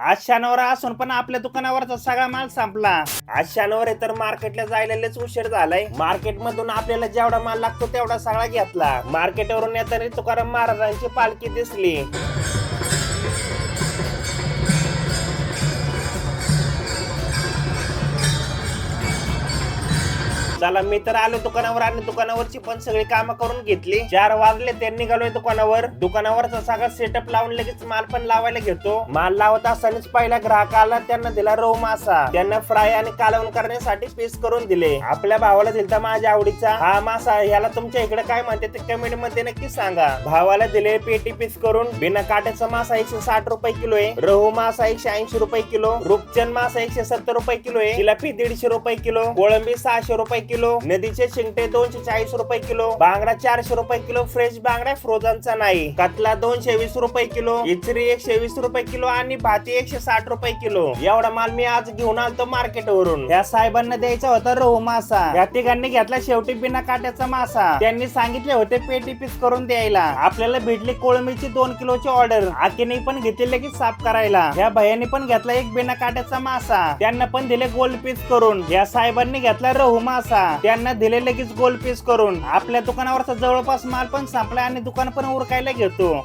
आज शनिवार असून पण आपल्या दुकानावरचा सगळा माल संपला। आज शनिवार आहे तर मार्केटला जायला लयच उशीर झालाय। मार्केट मधून आपल्याला जेवढा माल लागतो तेवढा सगळा घेतला। मार्केटवरून येताना तुकाराम महाराजांची पालखी दिसली। चला मी तर आलो दुकानावर आणि दुकानावरची पण सगळी कामं करून घेतली। 4 वाजले त्यांनी निघालोय दुकानावर। दुकानावरचा सगळा सेटअप लावून लगेच माल पण लावायला घेतो। माल लावत असतानाच पहिला ग्राहक आला, त्यांना दिला रोहू मासा। त्यांना फ्राय आणि कालवण करण्यासाठी पीस करून दिले। आपल्या भावाला दिलता माझ्या आवडीचा हा मासा। याला तुमच्या इकडे काय म्हणते ते कमेंट मध्ये नक्की सांगा। भावाला दिले पेटी पीस करून। बिना काट्याचा मासा 160 रुपये किलो आहे। रोहू मासा 180 रुपये किलो। रूपचंद मासा 170 रुपये किलो आहे। जिलापी 150 रुपये किलो। कोळंबी 600 रुपये किलो। नदीचे शिंगटे 240 रुपये किलो। बांगडा 400 रुपये किलो। फ्रेश बांगडा फ्रोझनचा नाही। कतला 220 रुपये किलो। इचरी 120 रुपये किलो आणि भाती 160 रुपये किलो। एवढा माल मी आज घेऊन आलतो मार्केट वरून। या साहेबांना द्यायचा होता रोहू मासा। या तिघांनी घेतला शेवटी बिना काट्याचा मासा। त्यांनी सांगितले होते पेटी पीस करून द्यायला। आपल्याला भेटली कोळंबीची 2 किलोची ऑर्डर। आकीने पण घेतली की साफ करायला। या भैयाने पण घेतला एक बिना काट्याचा मासा। त्यांना पण दिले गोल पीस करून। या साहेबांनी घेतला रोहू मासा। त्यांना दिले लगेच गोल पीस करून। आपल्या दुकानावरचा जवळपास माल पण संपला आणि दुकान पण उरकायला घेतो।